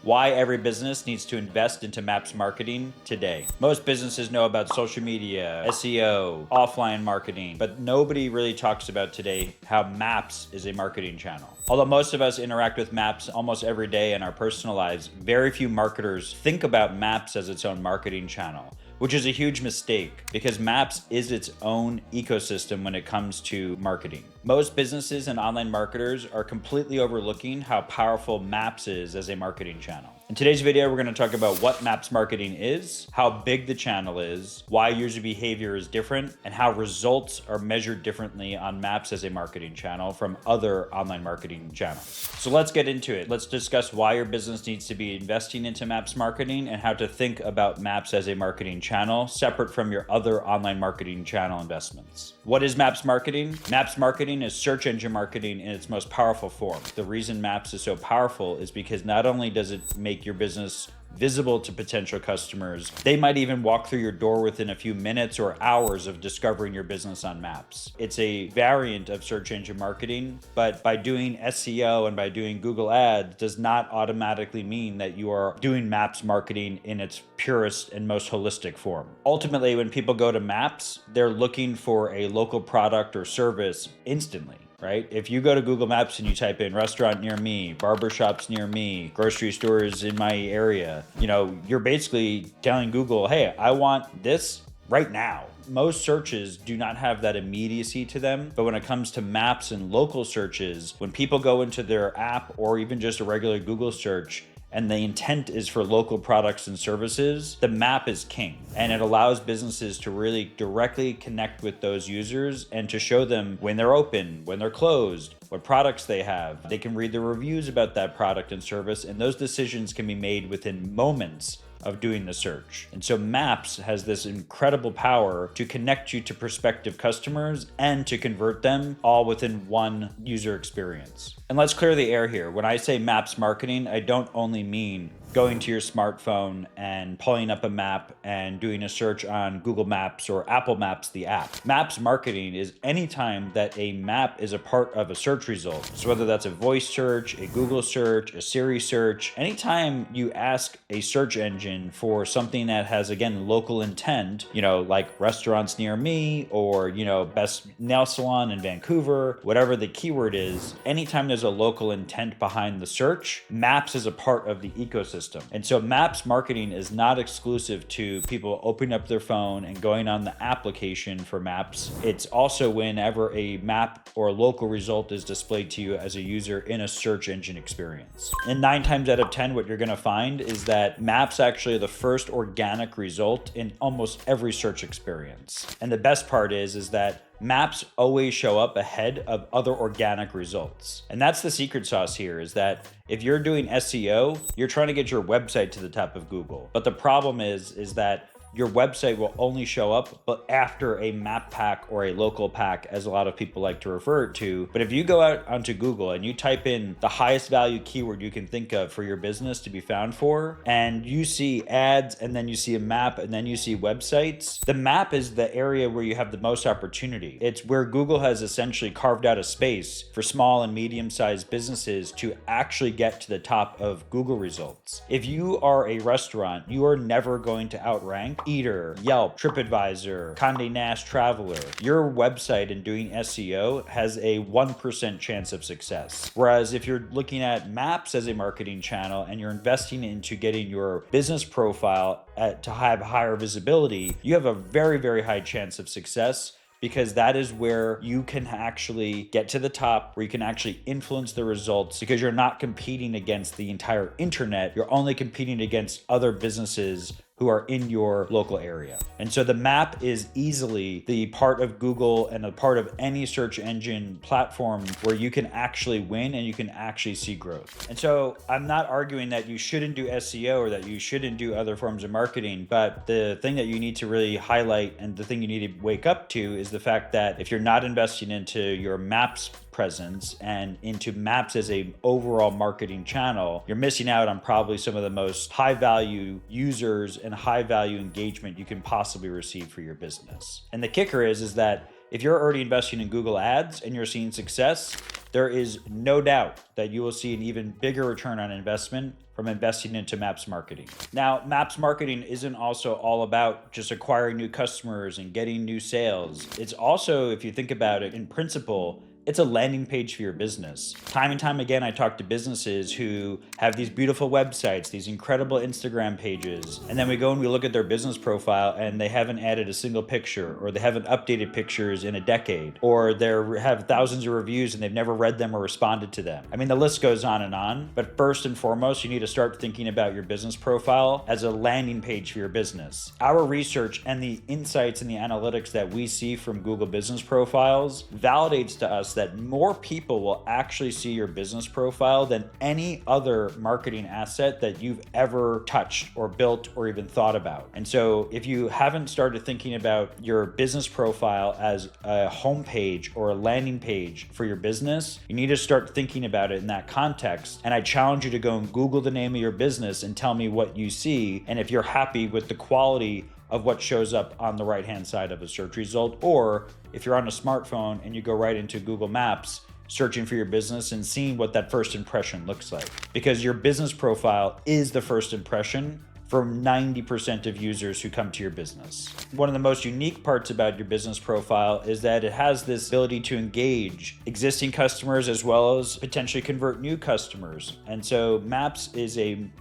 why every business needs to invest into Maps marketing today. Most businesses know about social media, SEO, offline marketing, but nobody really talks about today how Maps is a marketing channel. Although most of us interact with Maps almost every day in our personal lives, very few marketers think about Maps as its own marketing channel, which is a huge mistake because Maps is its own ecosystem when it comes to marketing. Most businesses and online marketers are completely overlooking how powerful Maps is as a marketing channel. In today's video, we're going to talk about what Maps marketing is, how big the channel is, why user behavior is different, and how results are measured differently on Maps as a marketing channel from other online marketing channels. So let's get into it. Let's discuss why your business needs to be investing into Maps marketing and how to think about Maps as a marketing channel separate from your other online marketing channel investments. What is Maps marketing? Maps marketing is search engine marketing in its most powerful form. The reason Maps is so powerful is because not only does it make your business visible to potential customers, they might even walk through your door within a few minutes or hours of discovering your business on Maps. It's a variant of search engine marketing, but by doing SEO and by doing Google Ads does not automatically mean that you are doing Maps marketing in its purest and most holistic form. Ultimately, when people go to Maps, they're looking for a local product or service instantly. Right? If you go to Google Maps and you type in restaurant near me, barbershops near me, grocery stores in my area, you're basically telling Google, hey, I want this right now. Most searches do not have that immediacy to them, but when it comes to Maps and local searches, when people go into their app or even just a regular Google search, and the intent is for local products and services, the map is king. And it allows businesses to really directly connect with those users and to show them when they're open, when they're closed, what products they have. They can read the reviews about that product and service, and those decisions can be made within moments of doing the search. And so Maps has this incredible power to connect you to prospective customers and to convert them all within one user experience. And let's clear the air here. When I say Maps marketing, I don't only mean going to your smartphone and pulling up a map and doing a search on Google Maps or Apple Maps, the app. Maps marketing is anytime that a map is a part of a search result. So whether that's a voice search, a Google search, a Siri search, anytime you ask a search engine for something that has, again, local intent, like restaurants near me or, best nail salon in Vancouver, whatever the keyword is, anytime there's a local intent behind the search, Maps is a part of the ecosystem. And so Maps marketing is not exclusive to people opening up their phone and going on the application for Maps. It's also whenever a map or a local result is displayed to you as a user in a search engine experience. And 9 times out of 10, what you're going to find is that Maps actually are the first organic result in almost every search experience. And the best part is that Maps always show up ahead of other organic results. And that's the secret sauce here, is that if you're doing SEO, you're trying to get your website to the top of Google. But the problem is that your website will only show up but after a map pack or a local pack, as a lot of people like to refer it to. But if you go out onto Google and you type in the highest value keyword you can think of for your business to be found for, and you see ads, and then you see a map, and then you see websites, the map is the area where you have the most opportunity. It's where Google has essentially carved out a space for small and medium-sized businesses to actually get to the top of Google results. If you are a restaurant, you are never going to outrank Eater, Yelp, TripAdvisor, Condé Nast Traveler. Your website and doing SEO has a 1% chance of success. Whereas if you're looking at Maps as a marketing channel and you're investing into getting your business profile to have higher visibility, you have a very, very high chance of success, because that is where you can actually get to the top, where you can actually influence the results, because you're not competing against the entire internet. You're only competing against other businesses who are in your local area. And so the map is easily the part of Google and a part of any search engine platform where you can actually win and you can actually see growth. And so I'm not arguing that you shouldn't do SEO or that you shouldn't do other forms of marketing, but the thing that you need to really highlight and the thing you need to wake up to is the fact that if you're not investing into your Maps presence and into Maps as a overall marketing channel, you're missing out on probably some of the most high value users and high value engagement you can possibly receive for your business. And the kicker is that if you're already investing in Google Ads and you're seeing success, there is no doubt that you will see an even bigger return on investment from investing into Maps marketing. Now, Maps marketing isn't also all about just acquiring new customers and getting new sales. It's also, if you think about it in principle, it's a landing page for your business. Time and time again, I talk to businesses who have these beautiful websites, these incredible Instagram pages, and then we go and we look at their business profile and they haven't added a single picture, or they haven't updated pictures in a decade, or they have thousands of reviews and they've never read them or responded to them. I mean, the list goes on, but first and foremost, you need to start thinking about your business profile as a landing page for your business. Our research and the insights and the analytics that we see from Google business profiles validates to us that more people will actually see your business profile than any other marketing asset that you've ever touched or built or even thought about. And so if you haven't started thinking about your business profile as a homepage or a landing page for your business, you need to start thinking about it in that context. And I challenge you to go and Google the name of your business and tell me what you see, and if you're happy with the quality of what shows up on the right-hand side of a search result, or if you're on a smartphone and you go right into Google Maps, searching for your business and seeing what that first impression looks like. Because your business profile is the first impression for 90% of users who come to your business. One of the most unique parts about your business profile is that it has this ability to engage existing customers as well as potentially convert new customers. And so Maps is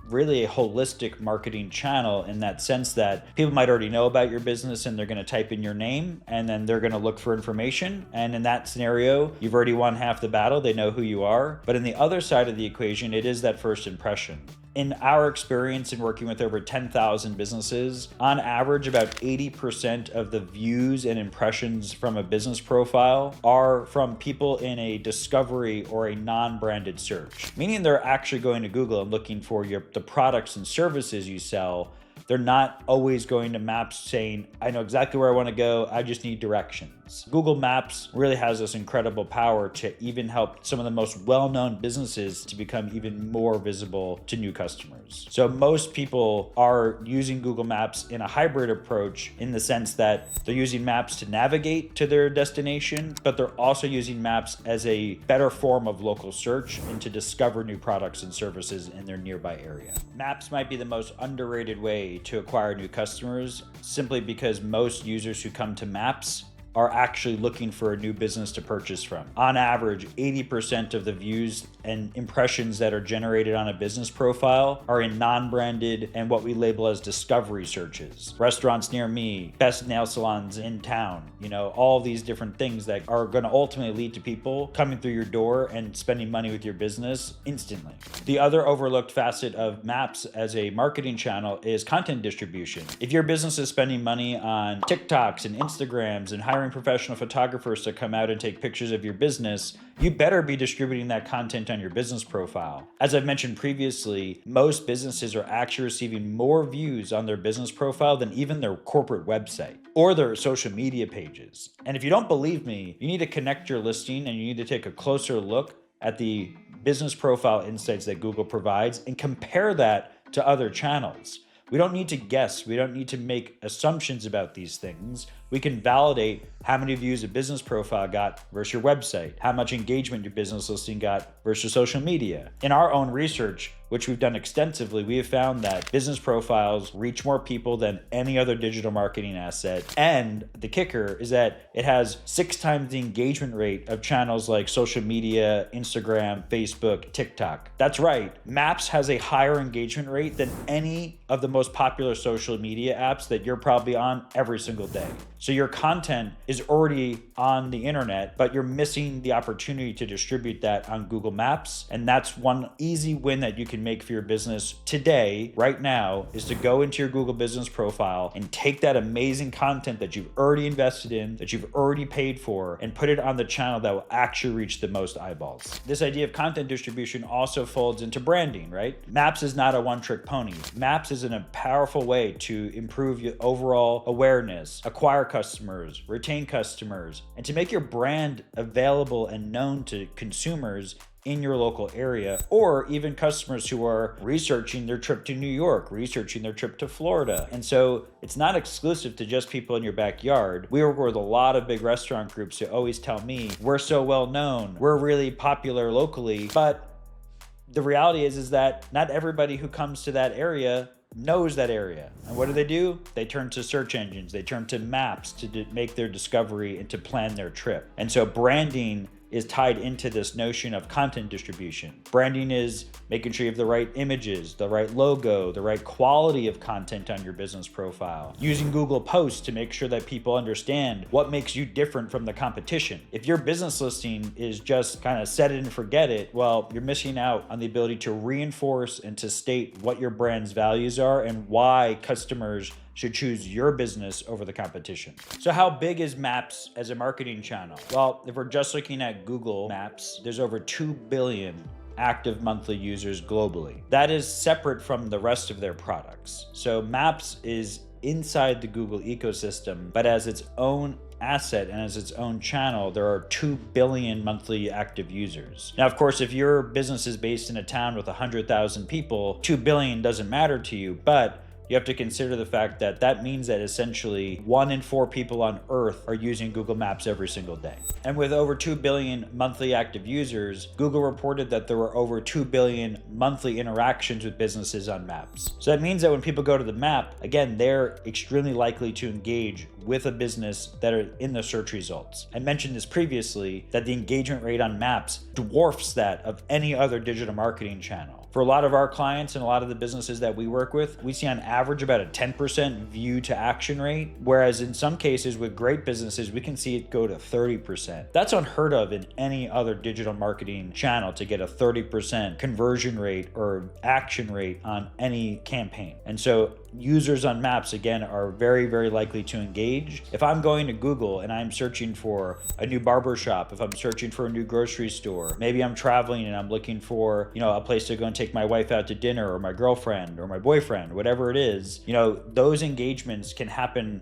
really a holistic marketing channel in that sense that people might already know about your business and they're gonna type in your name and then they're gonna look for information. And in that scenario, you've already won half the battle, they know who you are. But in the other side of the equation, it is that first impression. In our experience in working with over 10,000 businesses, on average, about 80% of the views and impressions from a business profile are from people in a discovery or a non-branded search, meaning they're actually going to Google and looking for the products and services you sell. They're not always going to Maps saying, I know exactly where I want to go, I just need directions. Google Maps really has this incredible power to even help some of the most well-known businesses to become even more visible to new customers. So most people are using Google Maps in a hybrid approach in the sense that they're using Maps to navigate to their destination, but they're also using Maps as a better form of local search and to discover new products and services in their nearby area. Maps might be the most underrated way to acquire new customers, simply because most users who come to Maps are actually looking for a new business to purchase from. On average, 80% of the views and impressions that are generated on a business profile are in non-branded and what we label as discovery searches. Restaurants near me, best nail salons in town, all these different things that are gonna ultimately lead to people coming through your door and spending money with your business instantly. The other overlooked facet of Maps as a marketing channel is content distribution. If your business is spending money on TikToks and Instagrams and hiring professional photographers to come out and take pictures of your business, you better be distributing that content on your business profile. As I've mentioned previously, most businesses are actually receiving more views on their business profile than even their corporate website or their social media pages. And if you don't believe me, you need to connect your listing and you need to take a closer look at the business profile insights that Google provides and compare that to other channels. We don't need to guess. We don't need to make assumptions about these things. We can validate how many views a business profile got versus your website, how much engagement your business listing got versus social media. In our own research, which we've done extensively, we have found that business profiles reach more people than any other digital marketing asset. And the kicker is that it has 6 times the engagement rate of channels like social media, Instagram, Facebook, TikTok. That's right. Maps has a higher engagement rate than any of the most popular social media apps that you're probably on every single day. So your content is already on the internet, but you're missing the opportunity to distribute that on Google Maps. And that's one easy win that you can make for your business today, right now, is to go into your Google business profile and take that amazing content that you've already invested in, that you've already paid for, and put it on the channel that will actually reach the most eyeballs. This idea of content distribution also folds into branding, right? Maps is not a one-trick pony. Maps is a powerful way to improve your overall awareness, acquire customers, retain customers, and to make your brand available and known to consumers in your local area, or even customers who are researching their trip to New York, researching their trip to Florida. And so it's not exclusive to just people in your backyard. We work with a lot of big restaurant groups who always tell me, we're so well known, we're really popular locally, but the reality is that not everybody who comes to that area knows that area. And what do? They turn to search engines, they turn to maps to make their discovery and to plan their trip. And so branding is tied into this notion of content distribution. Branding is making sure you have the right images, the right logo, the right quality of content on your business profile. Using Google Posts to make sure that people understand what makes you different from the competition. If your business listing is just kind of set it and forget it, well, you're missing out on the ability to reinforce and to state what your brand's values are and why customers should choose your business over the competition. So how big is Maps as a marketing channel? Well, if we're just looking at Google Maps, there's over 2 billion active monthly users globally. That is separate from the rest of their products. So Maps is inside the Google ecosystem, but as its own asset and as its own channel, there are 2 billion monthly active users. Now, of course, if your business is based in a town with 100,000 people, 2 billion doesn't matter to you, but you have to consider the fact that that means that essentially 1 in 4 people on Earth are using Google Maps every single day. And with over 2 billion monthly active users, Google reported that there were over 2 billion monthly interactions with businesses on Maps. So that means that when people go to the map, again, they're extremely likely to engage with a business that are in the search results. I mentioned this previously, that the engagement rate on Maps dwarfs that of any other digital marketing channel. For a lot of our clients and a lot of the businesses that we work with, we see on average about a 10% view to action rate, whereas in some cases with great businesses, we can see it go to 30%. That's unheard of in any other digital marketing channel, to get a 30% conversion rate or action rate on any campaign. And so users on Maps, again, are very, very likely to engage. If I'm going to Google and I'm searching for a new barber shop, if I'm searching for a new grocery store, maybe I'm traveling and I'm looking for, a place to go and take my wife out to dinner, or my girlfriend or my boyfriend, whatever it is, those engagements can happen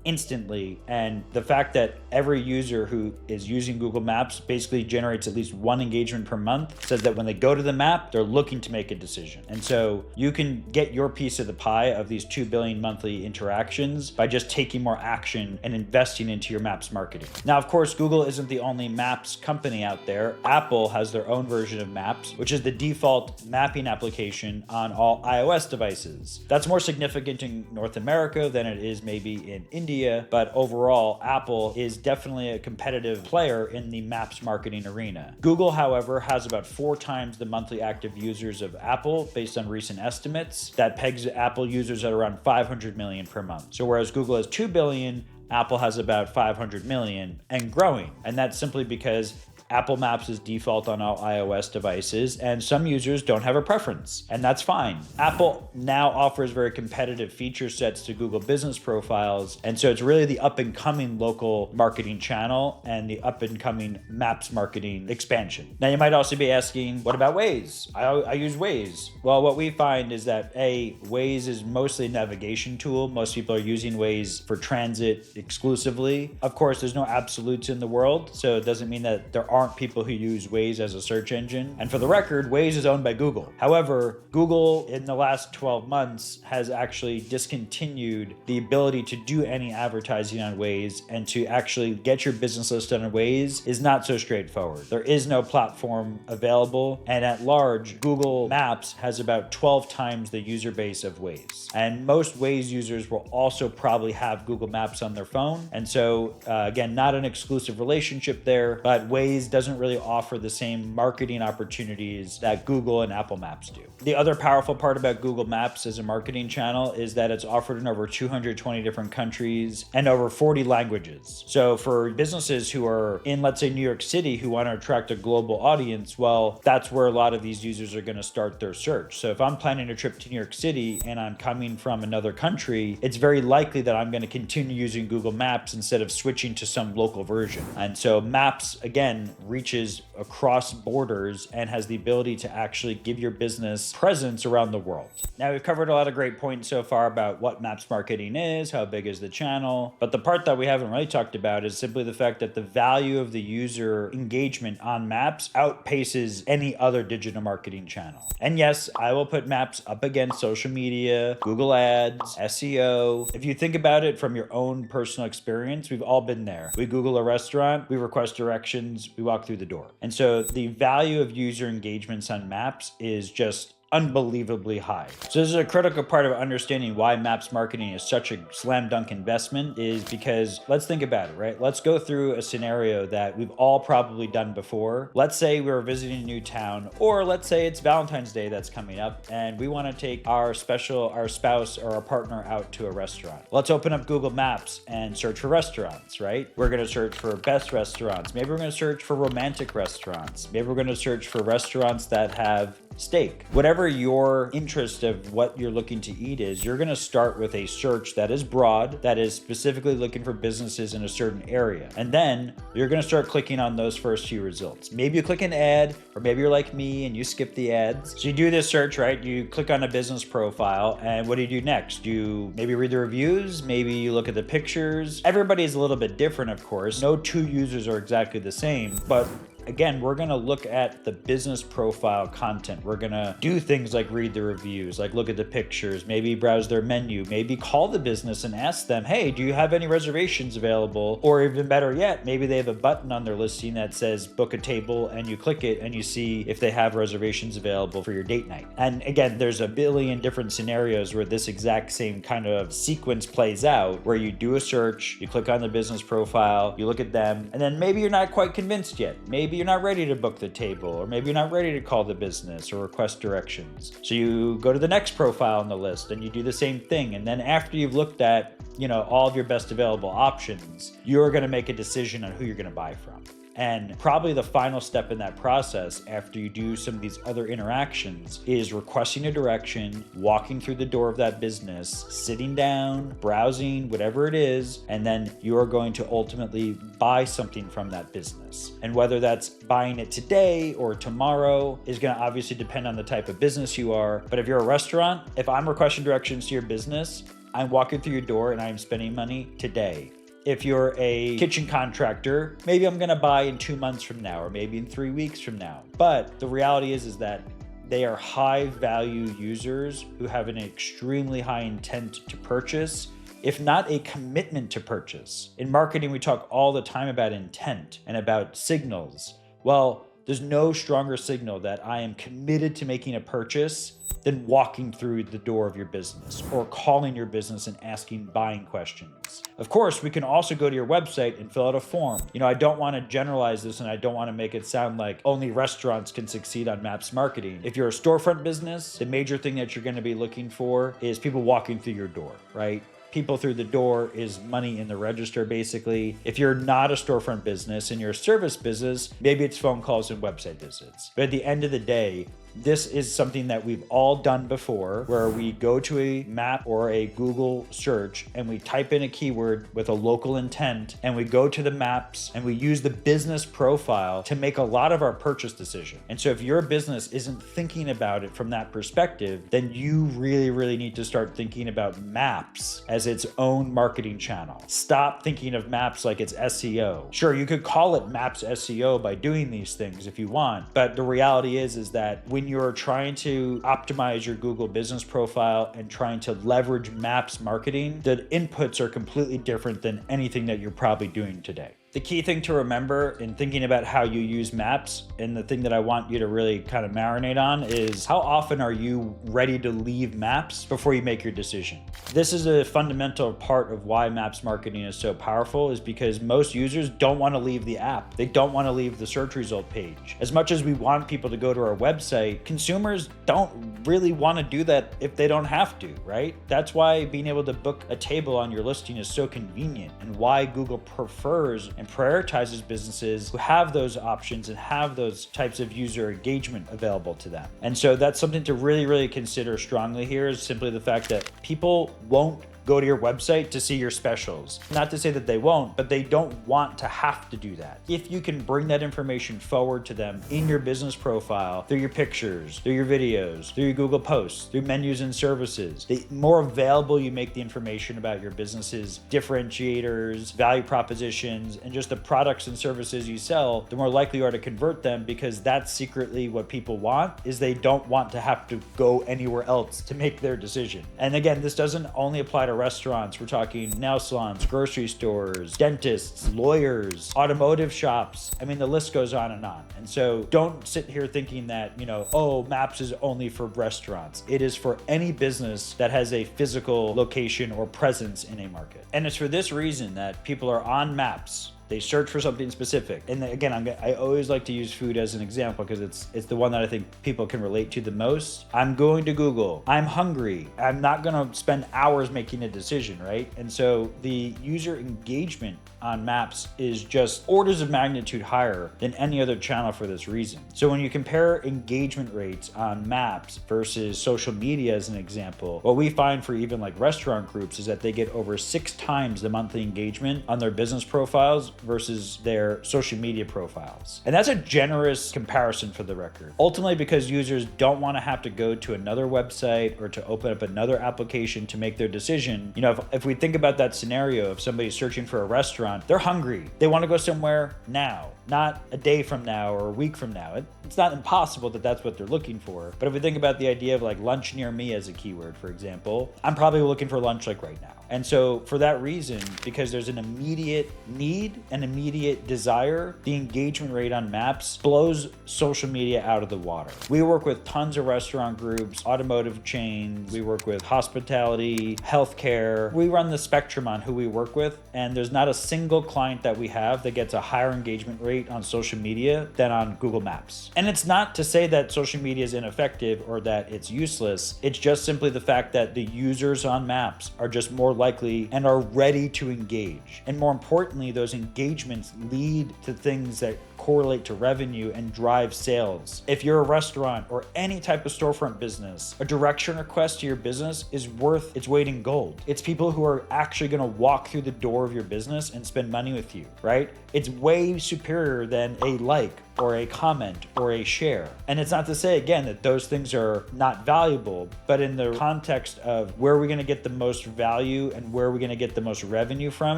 instantly. And the fact that every user who is using Google Maps basically generates at least 1 engagement per month says that when they go to the map, they're looking to make a decision. And so you can get your piece of the pie of these 2 billion monthly interactions by just taking more action and investing into your Maps marketing. Now, of course, Google isn't the only Maps company out there. Apple has their own version of Maps, which is the default mapping application on all iOS devices. That's more significant in North America than it is maybe in India, but overall, Apple is definitely a competitive player in the Maps marketing arena. Google, however, has about 4 times the monthly active users of Apple based on recent estimates. That pegs Apple users at around 500 million per month. So whereas Google has 2 billion, Apple has about 500 million and growing. And that's simply because Apple Maps is default on all iOS devices, and some users don't have a preference, and that's fine. Apple now offers very competitive feature sets to Google business profiles, and so it's really the up-and-coming local marketing channel and the up-and-coming Maps marketing expansion. Now, you might also be asking, what about Waze? I use Waze. Well, what we find is that Waze is mostly a navigation tool. Most people are using Waze for transit exclusively. Of course, there's no absolutes in the world, so it doesn't mean that there aren't people who use Waze as a search engine. And for the record, Waze is owned by Google. However, Google in the last 12 months has actually discontinued the ability to do any advertising on Waze, and to actually get your business listed on Waze is not so straightforward. There is no platform available, and at large, Google Maps has about 12 times the user base of Waze. And most Waze users will also probably have Google Maps on their phone. And so, again, not an exclusive relationship there, but Waze doesn't really offer the same marketing opportunities that Google and Apple Maps do. The other powerful part about Google Maps as a marketing channel is that it's offered in over 220 different countries and over 40 languages. So for businesses who are in, let's say, New York City, who want to attract a global audience, well, that's where a lot of these users are going to start their search. So if I'm planning a trip to New York City and I'm coming from another country, it's very likely that I'm going to continue using Google Maps instead of switching to some local version. And so Maps, again, reaches across borders and has the ability to actually give your business presence around the world. Now, we've covered a lot of great points so far about what Maps marketing is, how big is the channel, but the part that we haven't really talked about is simply the fact that the value of the user engagement on Maps outpaces any other digital marketing channel. And yes, I will put Maps up against social media, Google Ads, SEO. If you think about it from your own personal experience, we've all been there. We Google a restaurant, we request directions, we we walk through the door. And so the value of user engagements on maps is just unbelievably high. So this is a critical part of understanding why maps marketing is such a slam dunk investment, is because let's think about it, right? Let's go through a scenario that we've all probably done before. Let's say we're visiting a new town, or let's say it's Valentine's Day that's coming up and we want to take our spouse or our partner out to a restaurant. Let's open up Google Maps and search for restaurants, right? We're going to search for best restaurants. Maybe we're going to search for romantic restaurants. Maybe we're going to search for restaurants that have steak. Whatever your interest of what you're looking to eat is, you're going to start with a search that is broad, that is specifically looking for businesses in a certain area. And then you're going to start clicking on those first few results. Maybe you click an ad, or maybe you're like me and you skip the ads. So you do this search, right? You click on a business profile, and what do you do next? You maybe read the reviews, maybe you look at the pictures. Everybody's a little bit different, of course. No two users are exactly the same, but again, we're going to look at the business profile content. We're going to do things like read the reviews, like look at the pictures, maybe browse their menu, maybe call the business and ask them, hey, do you have any reservations available? Or even better yet, maybe they have a button on their listing that says book a table, and you click it and you see if they have reservations available for your date night. And again, there's a billion different scenarios where this exact same kind of sequence plays out, where you do a search, you click on the business profile, you look at them, and then maybe you're not quite convinced yet. Maybe you're not ready to book the table, or maybe you're not ready to call the business or request directions. So you go to the next profile on the list and you do the same thing. And then after you've looked at, all of your best available options, you're going to make a decision on who you're going to buy from. And probably the final step in that process, after you do some of these other interactions, is requesting a direction, walking through the door of that business, sitting down, browsing, whatever it is, and then you're going to ultimately buy something from that business. And whether that's buying it today or tomorrow is going to obviously depend on the type of business you are. But if you're a restaurant, if I'm requesting directions to your business, I'm walking through your door and I'm spending money today. If you're a kitchen contractor, maybe I'm going to buy in 2 months from now, or maybe in 3 weeks from now. But the reality is that they are high value users who have an extremely high intent to purchase, if not a commitment to purchase. In marketing, we talk all the time about intent and about signals. Well, there's no stronger signal that I am committed to making a purchase than walking through the door of your business or calling your business and asking buying questions. Of course, we can also go to your website and fill out a form. I don't want to generalize this, and I don't want to make it sound like only restaurants can succeed on Maps marketing. If you're a storefront business, the major thing that you're going to be looking for is people walking through your door, right? People through the door is money in the register, basically. If you're not a storefront business and you're a service business, maybe it's phone calls and website visits. But at the end of the day, this is something that we've all done before, where we go to a map or a Google search and we type in a keyword with a local intent, and we go to the maps and we use the business profile to make a lot of our purchase decision. And so if your business isn't thinking about it from that perspective, then you really, really need to start thinking about maps as its own marketing channel. Stop thinking of maps like it's SEO. Sure, you could call it Maps SEO by doing these things if you want, but the reality is that when you're trying to optimize your Google business profile and trying to leverage Maps marketing, the inputs are completely different than anything that you're probably doing today. The key thing to remember in thinking about how you use maps, and the thing that I want you to really kind of marinate on, is how often are you ready to leave maps before you make your decision? This is a fundamental part of why maps marketing is so powerful, is because most users don't want to leave the app. They don't want to leave the search result page. As much as we want people to go to our website, consumers don't really want to do that if they don't have to, right? That's why being able to book a table on your listing is so convenient, and why Google prefers and prioritizes businesses who have those options and have those types of user engagement available to them. And so that's something to really, really consider strongly here, is simply the fact that people won't go to your website to see your specials. Not to say that they won't, but they don't want to have to do that. If you can bring that information forward to them in your business profile, through your pictures, through your videos, through your Google posts, through menus and services, the more available you make the information about your business's differentiators, value propositions, and just the products and services you sell, the more likely you are to convert them, because that's secretly what people want, is they don't want to have to go anywhere else to make their decision. And again, this doesn't only apply to of restaurants. We're talking nail salons, grocery stores, dentists, lawyers, automotive shops. I mean, the list goes on and on. And so don't sit here thinking that, oh, Maps is only for restaurants. It is for any business that has a physical location or presence in a market. And it's for this reason that people are on Maps. They search for something specific. And again, I always like to use food as an example because it's the one that I think people can relate to the most. I'm going to Google. I'm hungry. I'm not going to spend hours making a decision, right? And so the user engagement on Maps is just orders of magnitude higher than any other channel for this reason. So when you compare engagement rates on Maps versus social media as an example, what we find for even like restaurant groups is that they get over 6 times the monthly engagement on their business profiles versus their social media profiles. And that's a generous comparison for the record. Ultimately, because users don't want to have to go to another website or to open up another application to make their decision. If we think about that scenario of somebody searching for a restaurant, they're hungry. They want to go somewhere now, not a day from now or a week from now. It's not impossible that that's what they're looking for. But if we think about the idea of like lunch near me as a keyword, for example, I'm probably looking for lunch like right now. And so for that reason, because there's an immediate need, an immediate desire, the engagement rate on Maps blows social media out of the water. We work with tons of restaurant groups, automotive chains, we work with hospitality, healthcare. We run the spectrum on who we work with, and there's not a single client that we have that gets a higher engagement rate on social media than on Google Maps. And it's not to say that social media is ineffective or that it's useless. It's just simply the fact that the users on Maps are just more likely and are ready to engage. And more importantly, those engagements lead to things that correlate to revenue and drive sales. If you're a restaurant or any type of storefront business, a direction request to your business is worth its weight in gold. It's people who are actually going to walk through the door of your business and spend money with you, right? It's way superior than a like or a comment or a share. And it's not to say, again, that those things are not valuable, but in the context of where are we going to get the most value and where are we going to get the most revenue from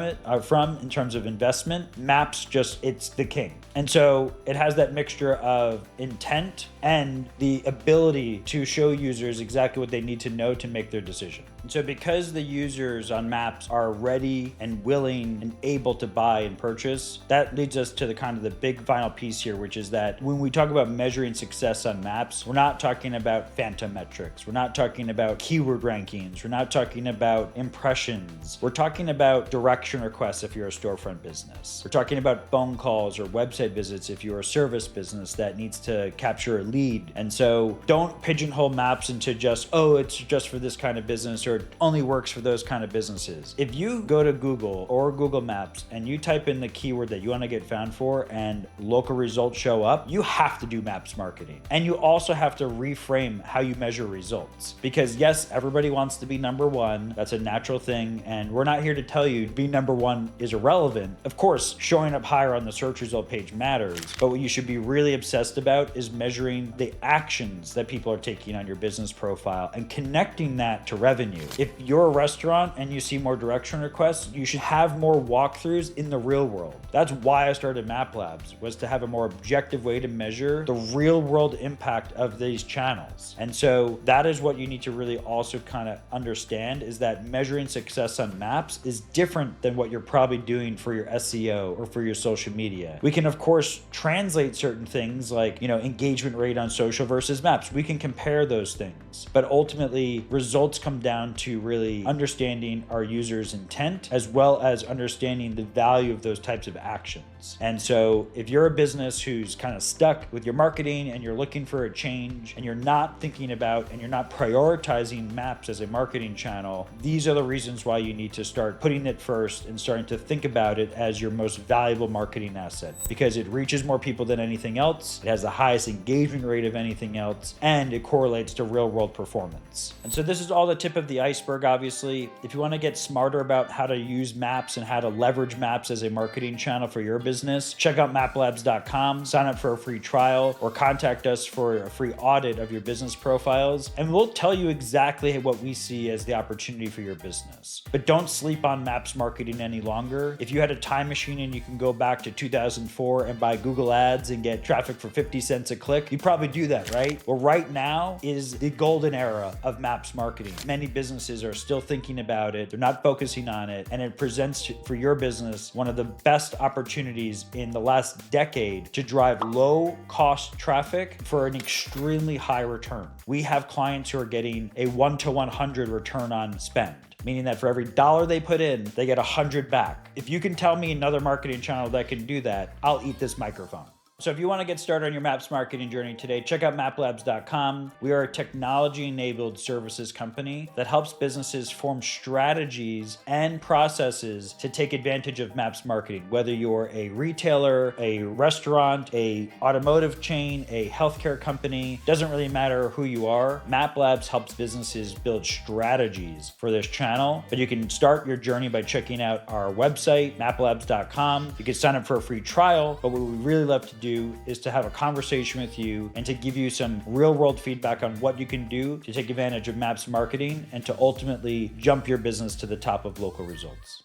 in terms of investment, Maps it's the king. And so it has that mixture of intent and the ability to show users exactly what they need to know to make their decision. And so because the users on Maps are ready and willing and able to buy and purchase, that leads us to the big final piece here, which is that when we talk about measuring success on Maps, we're not talking about phantom metrics. We're not talking about keyword rankings. We're not talking about impressions. We're talking about direction requests if you're a storefront business. We're talking about phone calls or website visits if you're a service business that needs to capture a lead. And so don't pigeonhole Maps into just, oh, it's just for this kind of business or it only works for those kind of businesses. If you go to Google or Google Maps and you type in the keyword that you want to get found for and local results show up, you have to do Maps marketing. And you also have to reframe how you measure results. Because yes, everybody wants to be number one. That's a natural thing. And we're not here to tell you being number one is irrelevant. Of course, showing up higher on the search result page matters. But what you should be really obsessed about is measuring the actions that people are taking on your business profile and connecting that to revenue. If you're a restaurant and you see more direction requests, you should have more walkthroughs in the real world. That's why I started Map Labs, was to have a more objective way to measure the real world impact of these channels. And so that is what you need to really also kind of understand, is that measuring success on Maps is different than what you're probably doing for your SEO or for your social media. We can of course translate certain things like, engagement rate on social versus Maps. We can compare those things, but ultimately results come down to really understanding our users' intent as well as understanding the value of those types of actions. And so if you're a business who's kind of stuck with your marketing and you're looking for a change and you're not thinking about and you're not prioritizing Maps as a marketing channel, these are the reasons why you need to start putting it first and starting to think about it as your most valuable marketing asset, because it reaches more people than anything else, it has the highest engagement rate of anything else, and it correlates to real world performance. And so this is all the tip of the iceberg, obviously. If you want to get smarter about how to use Maps and how to leverage Maps as a marketing channel for your business, check out maplabs.com. sign up for a free trial, or contact us for a free audit of your business profiles, and we'll tell you exactly what we see as the opportunity for your business. But don't sleep on Maps marketing any longer. If you had a time machine and you can go back to 2004 and buy Google Ads and get traffic for 50 cents a click, you'd probably do that, right? Well, right now is the golden era of Maps marketing. Many businesses are still thinking about it, they're not focusing on it, and it presents for your business one of the best opportunities in the last decade to drive low cost traffic for an extremely high return. We have clients who are getting a 1 to 100 return on spend, meaning that for every dollar they put in, they get 100 back. If you can tell me another marketing channel that can do that, I'll eat this microphone. So if you want to get started on your Maps marketing journey today, check out maplabs.com. We are a technology-enabled services company that helps businesses form strategies and processes to take advantage of Maps marketing. Whether you're a retailer, a restaurant, a automotive chain, a healthcare company, doesn't really matter who you are. MapLabs helps businesses build strategies for this channel. But you can start your journey by checking out our website, maplabs.com. You can sign up for a free trial, but what we really love to do is to have a conversation with you and to give you some real world feedback on what you can do to take advantage of Maps marketing and to ultimately jump your business to the top of local results.